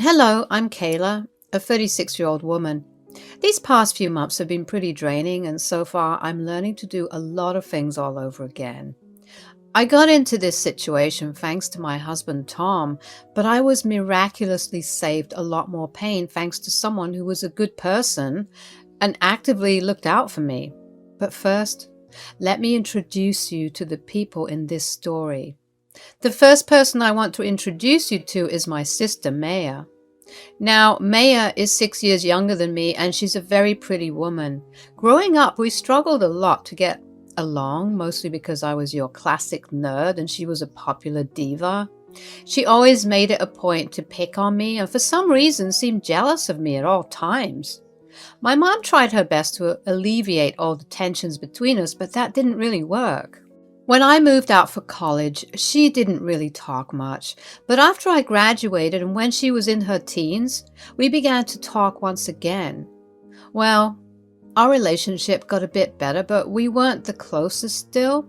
Hello, I'm Kayla, a 36-year-old woman. These past few months have been pretty draining, and so far I'm learning to do a lot of things all over again. I got into this situation thanks to my husband Tom, but I was miraculously saved a lot more pain thanks to someone who was a good person and actively looked out for me. But first, let me introduce you to the people in this story. The first person I want to introduce you to is my sister, Maya. Now, Maya is 6 years younger than me, and she's a very pretty woman. Growing up, we struggled a lot to get along, mostly because I was your classic nerd and she was a popular diva. She always made it a point to pick on me and for some reason seemed jealous of me at all times. My mom tried her best to alleviate all the tensions between us, but that didn't really work. When I moved out for college, she didn't really talk much, but after I graduated and when she was in her teens, we began to talk once again. Well, our relationship got a bit better, but we weren't the closest still.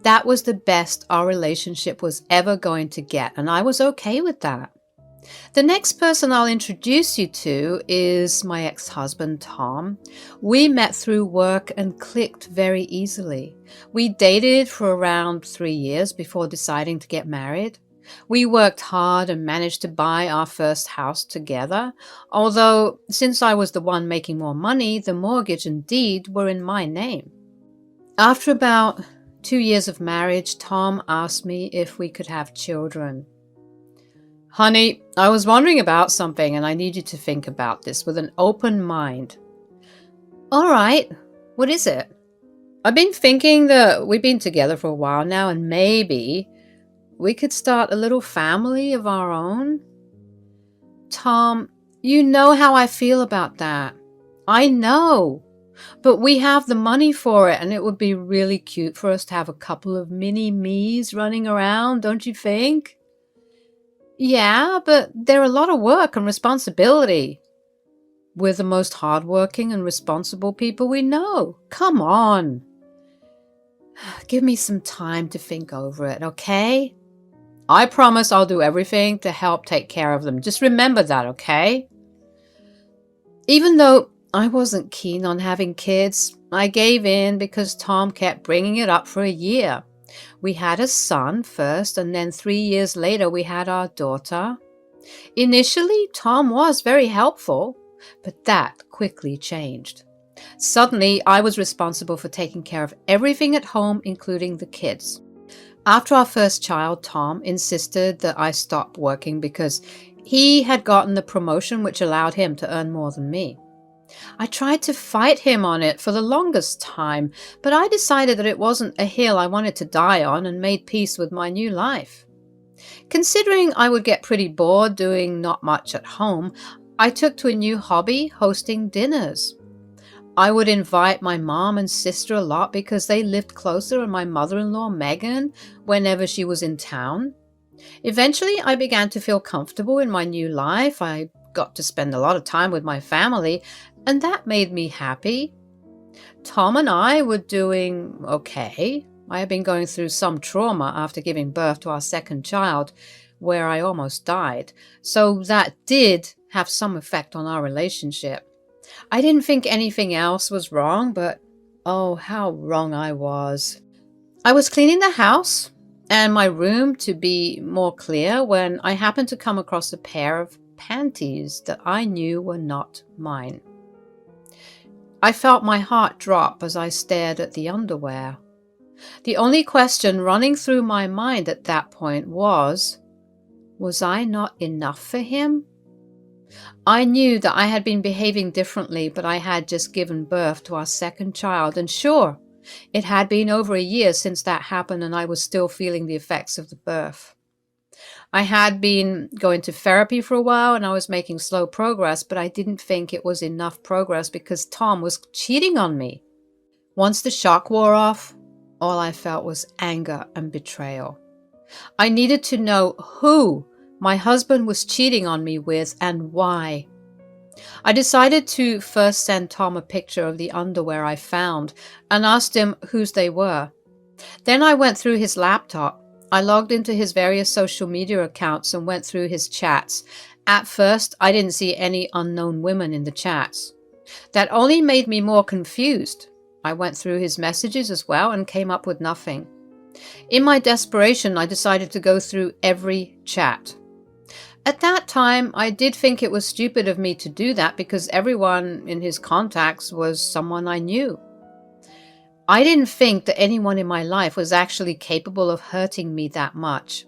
That was the best our relationship was ever going to get, and I was okay with that. The next person I'll introduce you to is my ex-husband, Tom. We met through work and clicked very easily. We dated for around 3 years before deciding to get married. We worked hard and managed to buy our first house together, although since I was the one making more money, the mortgage and deed were in my name. After about 2 years of marriage, Tom asked me if we could have children. Honey, I was wondering about something and I need you to think about this with an open mind. All right, what is it? I've been thinking that we've been together for a while now and maybe we could start a little family of our own. Tom, you know how I feel about that. I know, but we have the money for it and it would be really cute for us to have a couple of mini-me's running around, don't you think? Yeah, but they're a lot of work and responsibility. We're the most hardworking and responsible people we know. Come on. Give me some time to think over it, okay? I promise I'll do everything to help take care of them. Just remember that, okay? Even though I wasn't keen on having kids, I gave in because Tom kept bringing it up for a year. We had a son first, and then 3 years later we had our daughter. Initially, Tom was very helpful, but that quickly changed. Suddenly, I was responsible for taking care of everything at home, including the kids. After our first child, Tom insisted that I stop working because he had gotten the promotion which allowed him to earn more than me. I tried to fight him on it for the longest time, but I decided that it wasn't a hill I wanted to die on and made peace with my new life. Considering I would get pretty bored doing not much at home, I took to a new hobby, hosting dinners. I would invite my mom and sister a lot because they lived closer and my mother-in-law, Megan, whenever she was in town. Eventually, I began to feel comfortable in my new life. I got to spend a lot of time with my family, and that made me happy. Tom and I were doing okay. I had been going through some trauma after giving birth to our second child, where I almost died, so that did have some effect on our relationship. I didn't think anything else was wrong, but oh, how wrong I was. I was cleaning the house and my room to be more clear when I happened to come across a pair of panties that I knew were not mine. I felt my heart drop as I stared at the underwear. The only question running through my mind at that point was I not enough for him? I knew that I had been behaving differently, but I had just given birth to our second child, and sure, it had been over a year since that happened and I was still feeling the effects of the birth. I had been going to therapy for a while and I was making slow progress, but I didn't think it was enough progress because Tom was cheating on me. Once the shock wore off, all I felt was anger and betrayal. I needed to know who my husband was cheating on me with and why. I decided to first send Tom a picture of the underwear I found and asked him whose they were. Then I went through his laptop. I logged into his various social media accounts and went through his chats, At first, I didn't see any unknown women in the chats. That only made me more confused. I went through his messages as well and came up with nothing. In my desperation, I decided to go through every chat. At that time, I did think it was stupid of me to do that because everyone in his contacts was someone I knew. I didn't think that anyone in my life was actually capable of hurting me that much.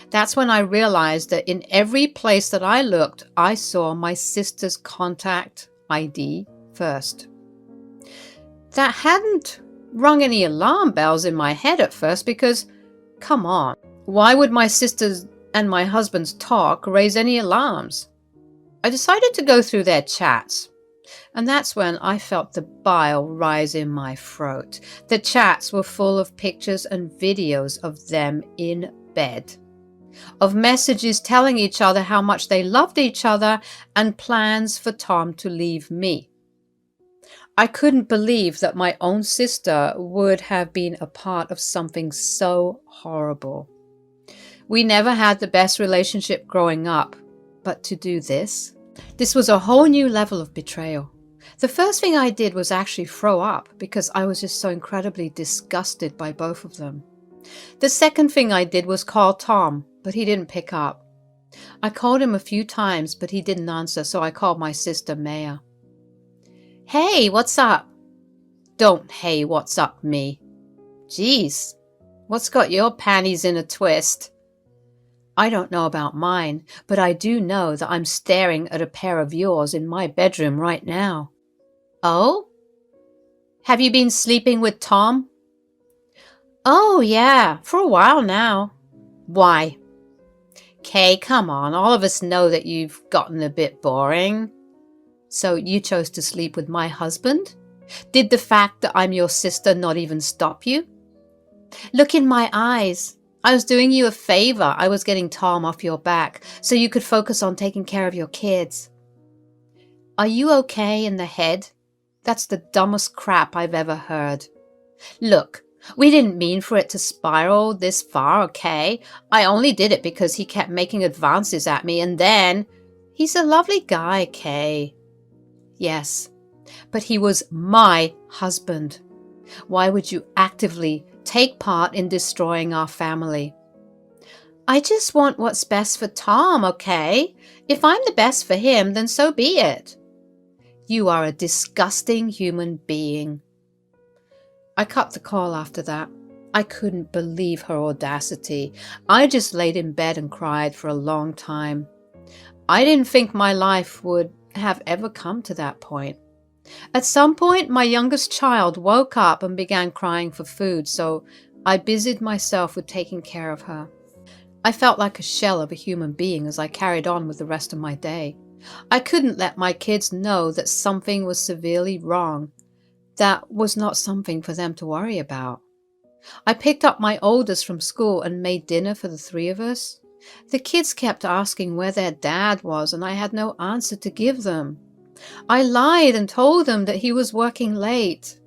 That's when I realized that in every place that I looked, I saw my sister's contact ID first. That hadn't rung any alarm bells in my head at first because, come on, why would my sister's and my husband's talk raise any alarms? I decided to go through their chats, and that's when I felt the bile rise in my throat. The chats were full of pictures and videos of them in bed, of messages telling each other how much they loved each other and plans for Tom to leave me. I couldn't believe that my own sister would have been a part of something so horrible. We never had the best relationship growing up, but to do this was a whole new level of betrayal. The first thing I did was actually throw up because I was just so incredibly disgusted by both of them. The second thing I did was call Tom, but he didn't pick up. I called him a few times, but he didn't answer, so I called my sister Maya. Hey, what's up? Don't hey, what's up me. Jeez, what's got your panties in a twist? I don't know about mine, but I do know that I'm staring at a pair of yours in my bedroom right now. Oh? Have you been sleeping with Tom? Oh, yeah, for a while now. Why? Kay, come on, all of us know that you've gotten a bit boring. So you chose to sleep with my husband? Did the fact that I'm your sister not even stop you? Look in my eyes. I was doing you a favor. I was getting Tom off your back so you could focus on taking care of your kids. Are you okay in the head? That's the dumbest crap I've ever heard. Look, we didn't mean for it to spiral this far, okay? I only did it because he kept making advances at me and then... He's a lovely guy, Kay. Yes, but he was my husband. Why would you actively take part in destroying our family? I just want what's best for Tom, okay? If I'm the best for him, then so be it. You are a disgusting human being. I cut the call after that. I couldn't believe her audacity. I just laid in bed and cried for a long time. I didn't think my life would have ever come to that point. At some point, my youngest child woke up and began crying for food, so I busied myself with taking care of her. I felt like a shell of a human being as I carried on with the rest of my day. I couldn't let my kids know that something was severely wrong. That was not something for them to worry about. I picked up my oldest from school and made dinner for the three of us. The kids kept asking where their dad was, and I had no answer to give them. I lied and told them that he was working late.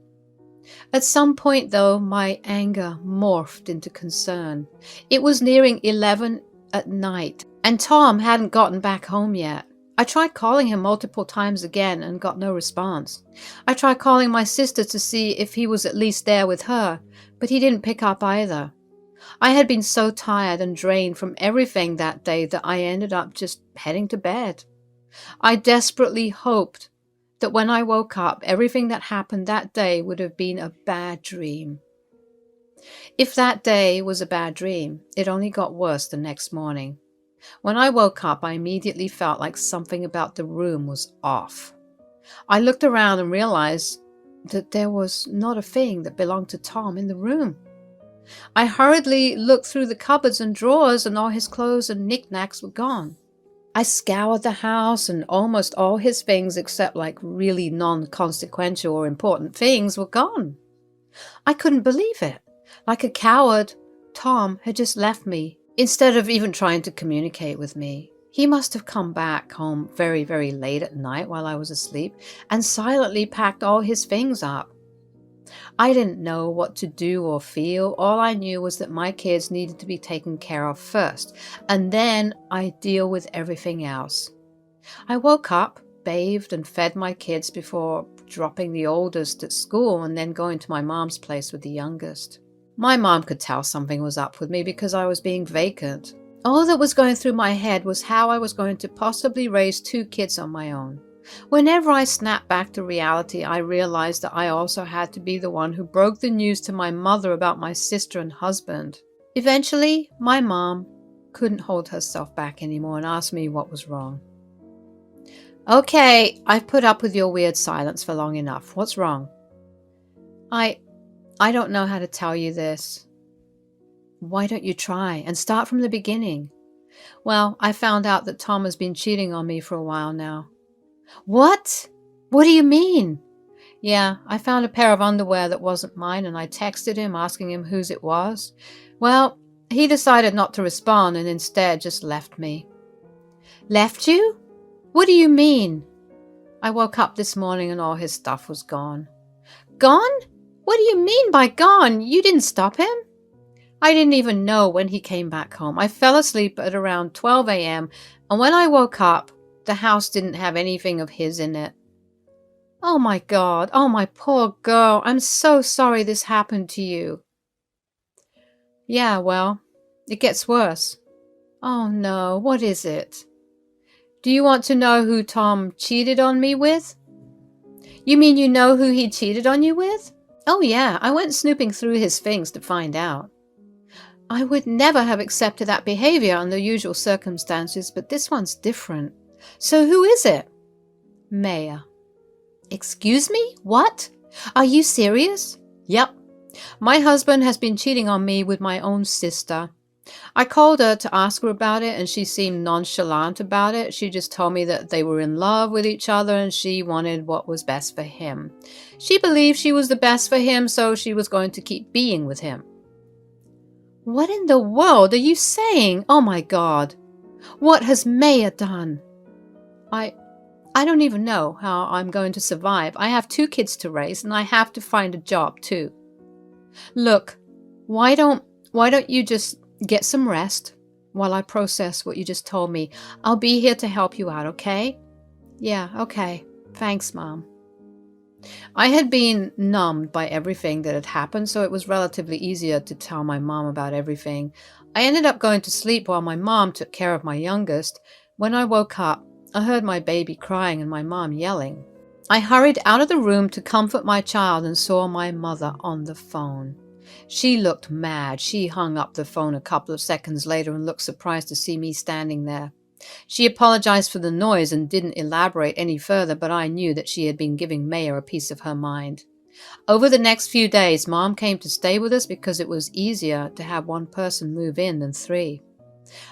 At some point, though, my anger morphed into concern. It was nearing 11 at night, and Tom hadn't gotten back home yet. I tried calling him multiple times again and got no response. I tried calling my sister to see if he was at least there with her, but he didn't pick up either. I had been so tired and drained from everything that day that I ended up just heading to bed. I desperately hoped that when I woke up, everything that happened that day would have been a bad dream. If that day was a bad dream, it only got worse the next morning. When I woke up, I immediately felt like something about the room was off. I looked around and realized that there was not a thing that belonged to Tom in the room. I hurriedly looked through the cupboards and drawers, and all his clothes and knickknacks were gone. I scoured the house, and almost all his things, except like really non-consequential or important things, were gone. I couldn't believe it. Like a coward, Tom had just left me, instead of even trying to communicate with me. He must have come back home very, very late at night while I was asleep and silently packed all his things up. I didn't know what to do or feel. All I knew was that my kids needed to be taken care of first, and then I'd deal with everything else. I woke up, bathed, and fed my kids before dropping the oldest at school and then going to my mom's place with the youngest. My mom could tell something was up with me because I was being vacant. All that was going through my head was how I was going to possibly raise two kids on my own. Whenever I snapped back to reality, I realized that I also had to be the one who broke the news to my mother about my sister and husband. Eventually, my mom couldn't hold herself back anymore and asked me what was wrong. Okay, I've put up with your weird silence for long enough. What's wrong? I don't know how to tell you this. Why don't you try and start from the beginning? Well, I found out that Tom has been cheating on me for a while now. What? What do you mean? Yeah, I found a pair of underwear that wasn't mine and I texted him asking him whose it was. Well, he decided not to respond and instead just left me. Left you? What do you mean? I woke up this morning and all his stuff was gone. Gone? What do you mean by gone? You didn't stop him? I didn't even know when he came back home. I fell asleep at around 12 a.m. and when I woke up, the house didn't have anything of his in it. Oh my God. Oh my poor girl. I'm so sorry this happened to you. Yeah, well, it gets worse. Oh no, what is it? Do you want to know who Tom cheated on me with? You mean you know who he cheated on you with? Oh yeah, I went snooping through his things to find out. I would never have accepted that behavior under usual circumstances, but this one's different. So who is it? Maya. Excuse me? What? Are you serious? Yep. My husband has been cheating on me with my own sister. I called her to ask her about it and she seemed nonchalant about it. She just told me that they were in love with each other and she wanted what was best for him. She believed she was the best for him, so she was going to keep being with him. What in the world are you saying? Oh my God. What has Maya done? I don't even know how I'm going to survive. I have 2 kids to raise and I have to find a job too. Look, why don't you just get some rest while I process what you just told me? I'll be here to help you out, okay? Yeah, okay. Thanks, Mom. I had been numbed by everything that had happened, so it was relatively easier to tell my mom about everything. I ended up going to sleep while my mom took care of my youngest. When I woke up, I heard my baby crying and my mom yelling. I hurried out of the room to comfort my child and saw my mother on the phone. She looked mad. She hung up the phone a couple of seconds later and looked surprised to see me standing there. She apologized for the noise and didn't elaborate any further, but I knew that she had been giving Maya a piece of her mind. Over the next few days, Mom came to stay with us because it was easier to have one person move in than 3.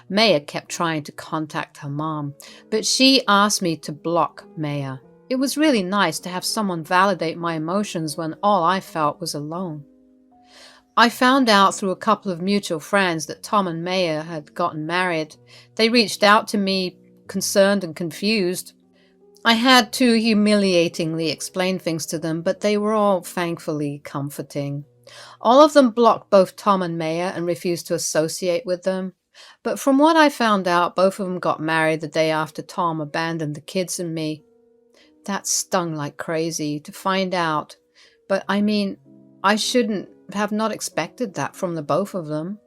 Maya kept trying to contact her mom, but she asked me to block Maya. It was really nice to have someone validate my emotions when all I felt was alone. I found out through a couple of mutual friends that Tom and Maya had gotten married. They reached out to me, concerned and confused. I had to humiliatingly explain things to them, but they were all thankfully comforting. All of them blocked both Tom and Maya and refused to associate with them. But from what I found out, both of them got married the day after Tom abandoned the kids and me. That stung like crazy to find out. But I mean, I shouldn't have not expected that from the both of them.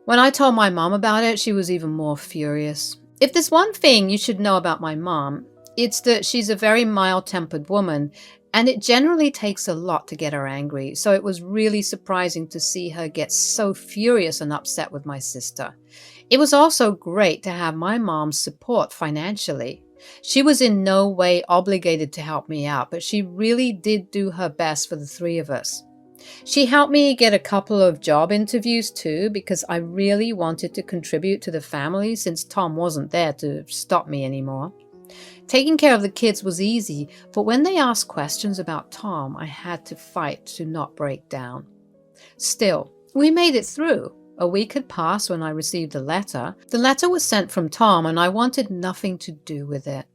When I told my mom about it, she was even more furious. If there's one thing you should know about my mom, it's that she's a very mild-tempered woman, and it generally takes a lot to get her angry, so it was really surprising to see her get so furious and upset with my sister. It was also great to have my mom's support financially. She was in no way obligated to help me out, but she really did do her best for the 3 of us. She helped me get a couple of job interviews too, because I really wanted to contribute to the family since Tom wasn't there to stop me anymore. Taking care of the kids was easy, but when they asked questions about Tom, I had to fight to not break down. Still, we made it through. A week had passed when I received a letter. The letter was sent from Tom, and I wanted nothing to do with it.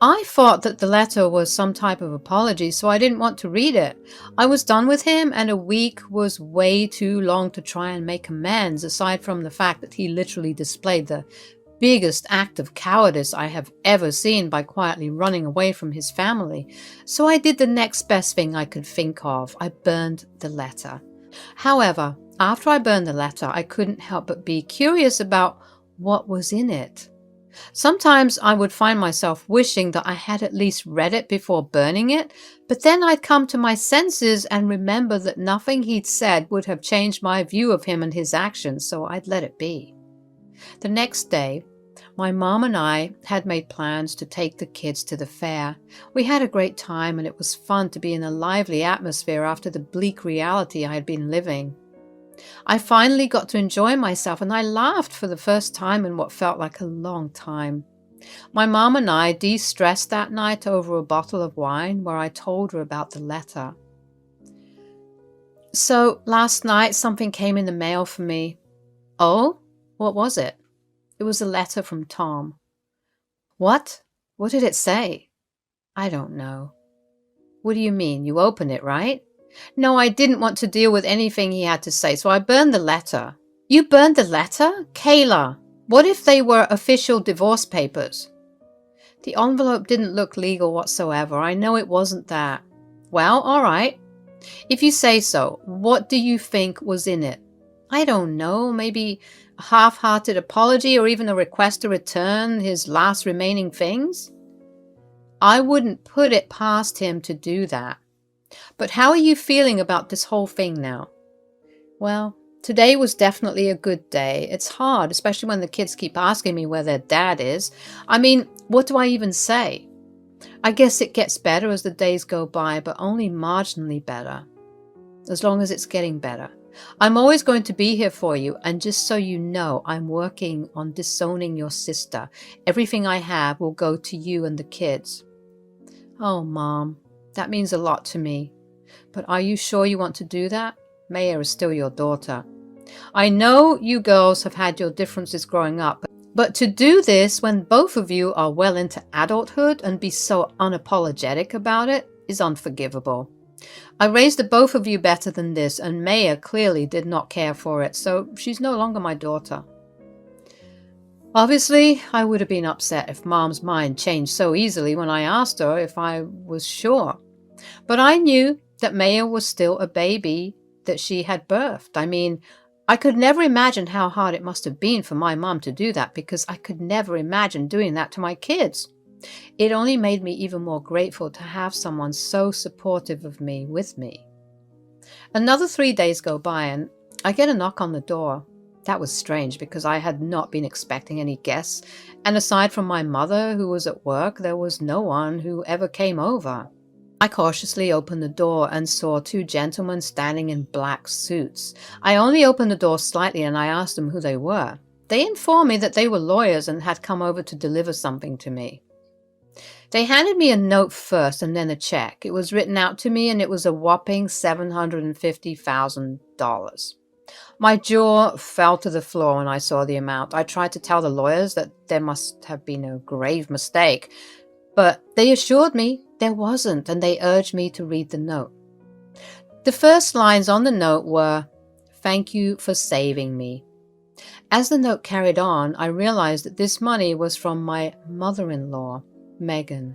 I thought that the letter was some type of apology, so I didn't want to read it. I was done with him, and a week was way too long to try and make amends, aside from the fact that he literally displayed the biggest act of cowardice I have ever seen by quietly running away from his family. So I did the next best thing I could think of. I burned the letter. However, after I burned the letter, I couldn't help but be curious about what was in it. Sometimes I would find myself wishing that I had at least read it before burning it, but then I'd come to my senses and remember that nothing he'd said would have changed my view of him and his actions, so I'd let it be. The next day, my mom and I had made plans to take the kids to the fair. We had a great time, and it was fun to be in a lively atmosphere after the bleak reality I had been living. I finally got to enjoy myself, and I laughed for the first time in what felt like a long time. My mom and I de-stressed that night over a bottle of wine where I told her about the letter. So last night something came in the mail for me. Oh? What was it? It was a letter from Tom. What? What did it say? I don't know. What do you mean? You opened it, right? No, I didn't want to deal with anything he had to say, so I burned the letter. You burned the letter? Kayla, what if they were official divorce papers? The envelope didn't look legal whatsoever. I know it wasn't that. Well, all right. If you say so, what do you think was in it? I don't know, maybe a half-hearted apology or even a request to return his last remaining things? I wouldn't put it past him to do that. But how are you feeling about this whole thing now? Well, today was definitely a good day. It's hard, especially when the kids keep asking me where their dad is. I mean, what do I even say? I guess it gets better as the days go by, but only marginally better. As long as it's getting better. I'm always going to be here for you, and just so you know, I'm working on disowning your sister. Everything I have will go to you and the kids. Oh, Mom, that means a lot to me. But are you sure you want to do that? Maya is still your daughter. I know you girls have had your differences growing up, but to do this when both of you are well into adulthood and be so unapologetic about it is unforgivable. I raised the both of you better than this, and Maya clearly did not care for it, so she's no longer my daughter. Obviously, I would have been upset if Mom's mind changed so easily when I asked her if I was sure. But I knew that Maya was still a baby that she had birthed. I mean, I could never imagine how hard it must have been for my mom to do that, because I could never imagine doing that to my kids. It only made me even more grateful to have someone so supportive of me with me. Another 3 days go by and I get a knock on the door. That was strange because I had not been expecting any guests, and aside from my mother who was at work, there was no one who ever came over. I cautiously opened the door and saw two gentlemen standing in black suits. I only opened the door slightly and I asked them who they were. They informed me that they were lawyers and had come over to deliver something to me. They handed me a note first and then a check. It was written out to me and it was a whopping $750,000. My jaw fell to the floor when I saw the amount. I tried to tell the lawyers that there must have been a grave mistake, but they assured me there wasn't, and they urged me to read the note. The first lines on the note were, "Thank you for saving me." As the note carried on, I realized that this money was from my mother-in-law, Megan.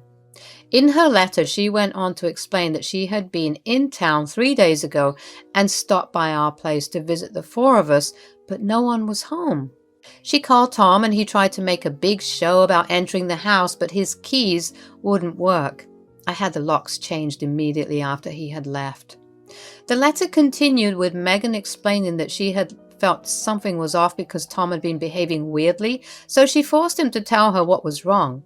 In her letter, she went on to explain that she had been in town 3 days ago and stopped by our place to visit the four of us, but no one was home. She called Tom and he tried to make a big show about entering the house, but his keys wouldn't work. I had the locks changed immediately after he had left. The letter continued with Megan explaining that she had felt something was off because Tom had been behaving weirdly, so she forced him to tell her what was wrong.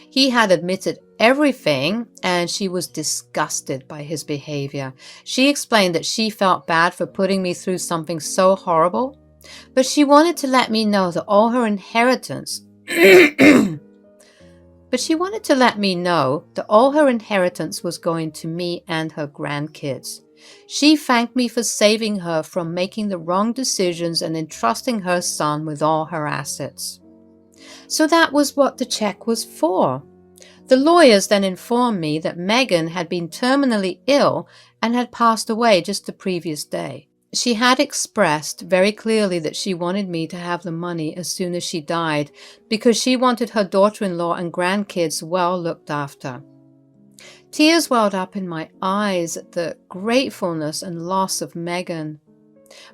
He had admitted everything and she was disgusted by his behavior. She explained that she felt bad for putting me through something so horrible, but she wanted to let me know that all her inheritance was going to me and her grandkids. She thanked me for saving her from making the wrong decisions and entrusting her son with all her assets. So that was what the check was for. The lawyers then informed me that Megan had been terminally ill and had passed away just the previous day. She had expressed very clearly that she wanted me to have the money as soon as she died because she wanted her daughter-in-law and grandkids well looked after. Tears welled up in my eyes at the gratefulness and loss of Megan.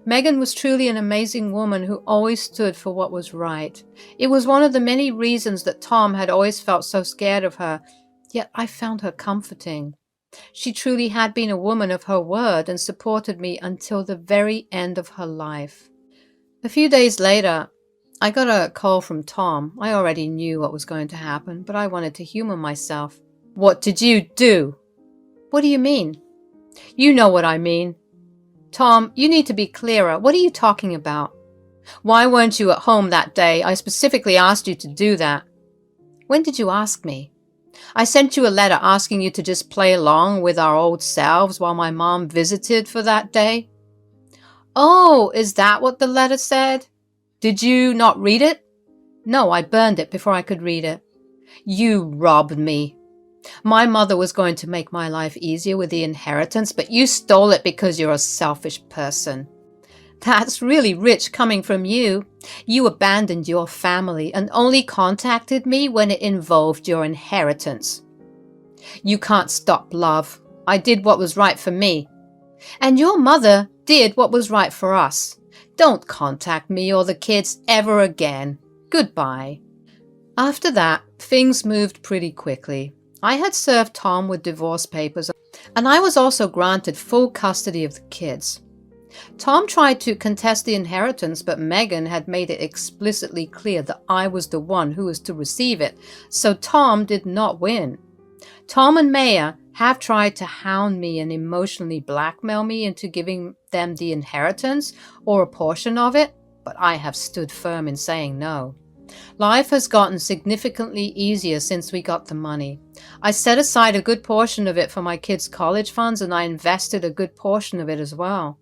Megan was truly an amazing woman who always stood for what was right. It was one of the many reasons that Tom had always felt so scared of her, yet I found her comforting. She truly had been a woman of her word and supported me until the very end of her life. A few days later, I got a call from Tom. I already knew what was going to happen, but I wanted to humor myself. "What did you do?" "What do you mean?" "You know what I mean." "Tom, you need to be clearer. What are you talking about?" "Why weren't you at home that day? I specifically asked you to do that." "When did you ask me?" "I sent you a letter asking you to just play along with our old selves while my mom visited for that day." "Oh, is that what the letter said? Did you not read it?" "No, I burned it before I could read it." "You robbed me. My mother was going to make my life easier with the inheritance, but you stole it because you're a selfish person." "That's really rich coming from you. You abandoned your family and only contacted me when it involved your inheritance." "You can't stop love. I did what was right for me. And your mother did what was right for us. Don't contact me or the kids ever again. Goodbye." After that, things moved pretty quickly. I had served Tom with divorce papers, and I was also granted full custody of the kids. Tom tried to contest the inheritance, but Megan had made it explicitly clear that I was the one who was to receive it, so Tom did not win. Tom and Maya have tried to hound me and emotionally blackmail me into giving them the inheritance or a portion of it, but I have stood firm in saying no. Life has gotten significantly easier since we got the money. I set aside a good portion of it for my kids' college funds, and I invested a good portion of it as well.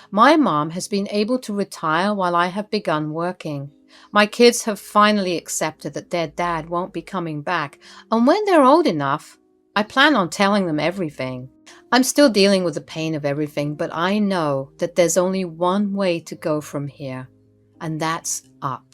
My mom has been able to retire while I have begun working. My kids have finally accepted that their dad won't be coming back, and when they're old enough, I plan on telling them everything. I'm still dealing with the pain of everything, but I know that there's only one way to go from here, and that's up.